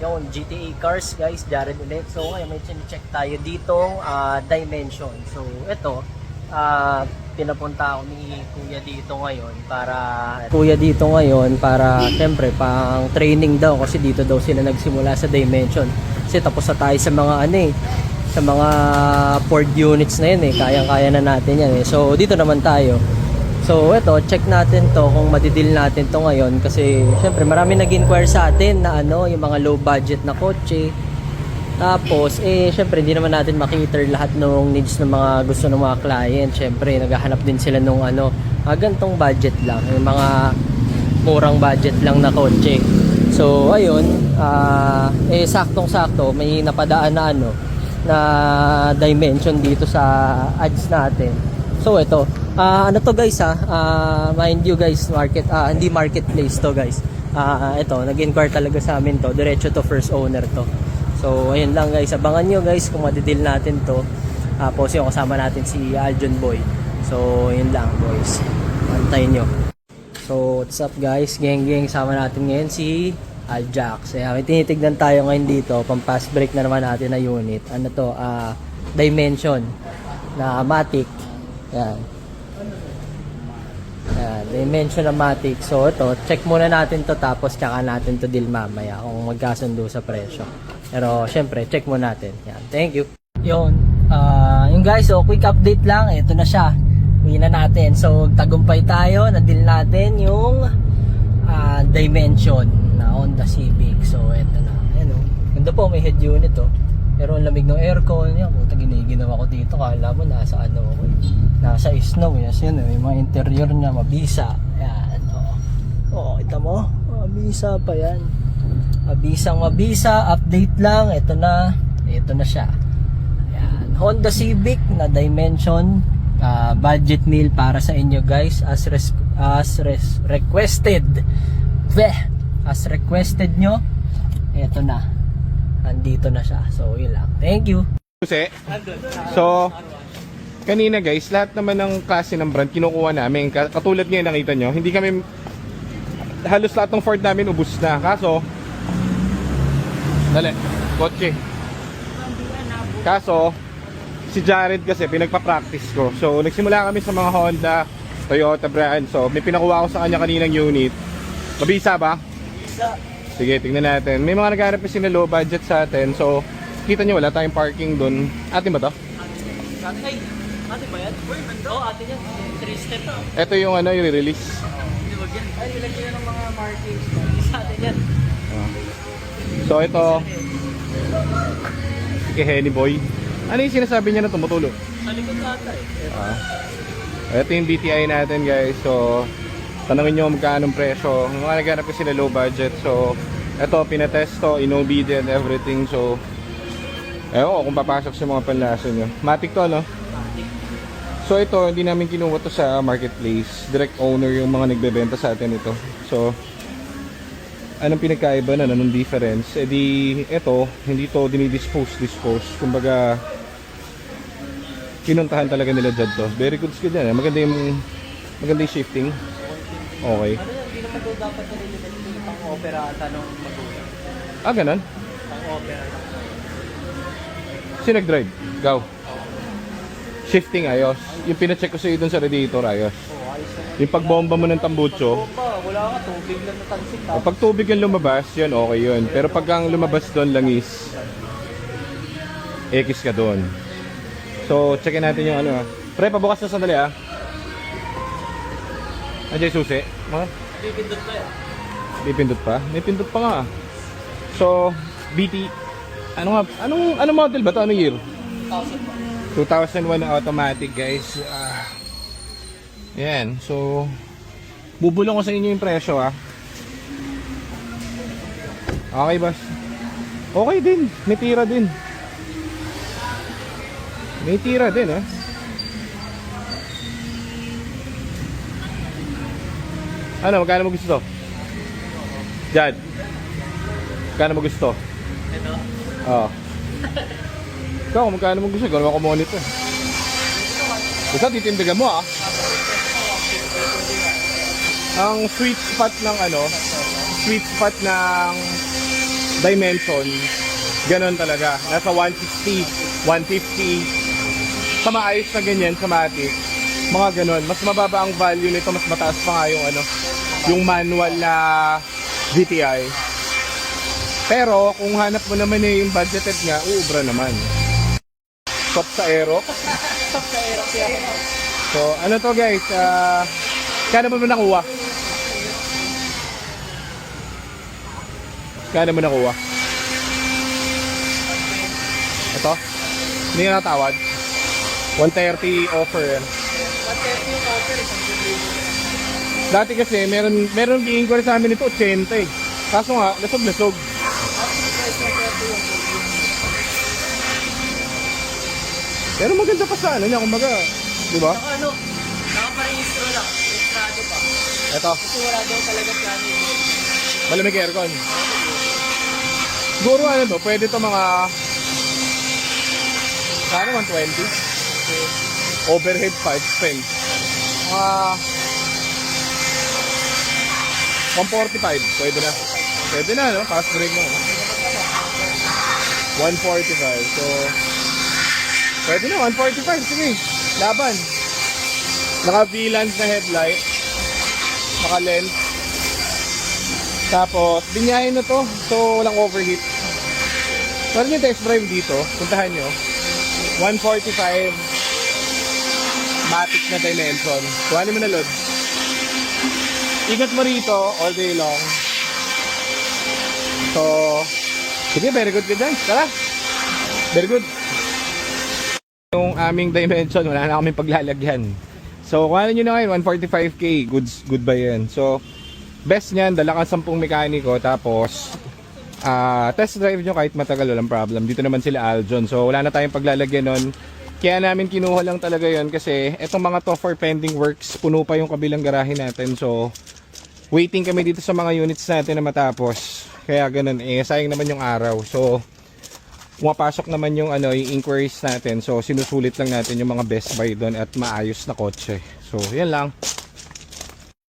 Yung GTA Cars guys, Jared ulit. So ngayon may check tayo ditong Dimension. So ito, pinapunta ako ni Kuya dito ngayon para syempre pang training daw kasi dito daw sila nagsimula sa Dimension. Kasi tapos na tayo sa mga sa mga Ford units na yun kayang-kaya na natin yan So dito naman tayo. So ito, check natin to kung madidil natin to ngayon kasi syempre marami nag-inquire sa atin na yung mga low budget na kotse. Tapos syempre hindi naman natin makiter lahat ng needs ng mga gusto ng mga client. Syempre naghahanap din sila nung gantong budget lang, yung mga murang budget lang na kotse. So ayun, saktong-sakto may napadaan na na Dimension dito sa ads natin. So ito, to guys mind you guys, hindi marketplace to guys. Ito, nag-inquire talaga sa amin to, diretso to first owner to. So ayun lang guys, abangan nyo guys kung madidil natin to. Tapos yung kasama natin si Aljon Boy. So yun lang boys, antayin nyo. So what's up guys, geng sama natin ngayon si Aljax. May tinitignan tayo ngayon dito, pang fast break na naman natin na unit. Dimension na Matic. Yan. Dimension na Matic. So ito, check muna natin to tapos tsaka natin to deal mamaya kung magkasundo sa presyo. Pero syempre, check muna natin. Yan. Thank you. Yung guys, quick update lang. Ito na siya. Uwi na natin. So tagumpay tayo, na-deal natin yung Dimension na Honda Civic. So ito na. Ayan ganda po, may head unit Pero ang lamig ng aircon niya. Puta, giniginaw ako dito. Kala mo nasa nasa snow. Yes, yun yung mga interior niya mabisa. Ayan. Kita mo? Mabisa pa yan. Mabisa. Update lang. Ito na siya. Ayan. Honda Civic na Dimension. Budget meal para sa inyo guys. As requested. As requested nyo. Ito na. Andito na siya. So yun lang. Thank you. So kanina guys, lahat naman ng klase ng brand kinukuha namin. Katulad ngayon nakita nyo, hindi kami, halos lahat ng Ford namin ubus na. Kaso kotse. Kaso si Jared kasi pinagpa-practice ko. So nagsimula kami sa mga Honda, Toyota brand. So may pinakuha ko sa kanya kaninang unit. Mabisa ba? Sige, tingnan natin. May mga naghahanap kasi na low budget sa atin. So kita nyo, wala tayong parking doon. Atin ba to? Ate ba yan? Ate yan. 3-step. Ito yung yung release. Ay, nilagyan ng mga markings. Sa atin yan. So ito si Henny Boy. Ano yung sinasabi niya na tumutulo? Sa likod ata Ito yung BTI natin guys. So tanongin nyo magkano presyo. Mga naghanap kasi na low budget. So ito pinatesto, in-OBD and everything. So ewan kung papasok sa mga panlasa nyo. Matic to So ito, hindi namin kinuha to sa marketplace. Direct owner yung mga nagbebenta sa atin ito. So anong pinagkaiba na, anong difference? Ito, hindi to dinidispose. Kumbaga pinuntahan talaga nila dyan to. Very good skill yan. Maganda yung shifting. Okay. Hindi naman daw dapat nililipin pang opera ata nung magulang. Ganon? Pang opera. Sino nag-drive? Gaw. Shifting ayos. Yung pina-check ko sa iyo dun sa radiator ayos. Yung pagbomba mo ng tambucho, wala ka, tubig lang natansin. pag tubig yung lumabas, yun okay yun. Pero pag ang lumabas doon langis, X ka doon. So checkin natin yung Pre, pabukas na sandali Andiyan yung susi? Pipindot pa yan. Pipindot pa? May pindot pa nga. So BT, anong model ba to? Anong year? 2001 na automatic guys. Yan. So bubulong ko sa inyo yung presyo Okay boss. Okay din. May tira din. Magkano mo gusto to? Jad, magkano mo gusto? Ito? Oo. Ikaw, magkano mo gusto? Gano'n ako monitor. Basta titindigan mo Ang sweet spot ng dimension, ganon talaga. Nasa 160, 150. Sa maayos na ganyan, sa Matic, mga ganon. Mas mababa ang value nito, mas mataas pa nga yung yung manual na GTI. Pero kung hanap mo naman yung budgeted nga, uubra naman. Top sa Aerox. So, ano to guys, kaya naman mo nakuha? Kaya naman nakuha? Ito? Hindi na natawad? 130 offer yan. 130 yung offer, Dati kasi, meron i-inquiry sa amin ito, 80 eh. Kaso nga, lasog-lasog. Pero maganda pa sa ano niya, kumbaga, di ba? Saka ano, nakaparehistro lang, registrado pa. Ito, Kasi wala daw talaga plano yun. malamig aircon. Siguro ano to, pwede to mga, ano, 120? Overhead pa, expense. Mga, 145, pwede na. Pwede na, no? Fast break mo. 145, so, pwede na, 145, sige. Laban. Naka V-Lens na headlight. Naka lens. Tapos, binyahin na to. So, walang overheat. Pwede nyo test drive dito. Puntahan nyo. 145 Matic na dimension. Kuhanin mo na load. Ikot mo rito all day long. So, sige, very good guys. Tara. Very good. Yung aming dimension, wala na kaming paglalagyan. So, kuhanin nyo na ngayon, 145k. Good ba yan? So, best niyan, dala ka 10 mekaniko. Tapos, test drive nyo kahit matagal, walang problem. Dito naman sila Aljon. So, wala na tayong paglalagyan nun. Kaya namin kinuha lang talaga yon kasi etong mga to for pending works, puno pa yung kabilang garahe natin. So, waiting kami dito sa mga units natin na matapos. Kaya ganun, sayang naman yung araw. So, pumapasok naman yung yung inquiries natin. So, sinusulit lang natin yung mga best buy doon at maayos na kotse. So, yan lang.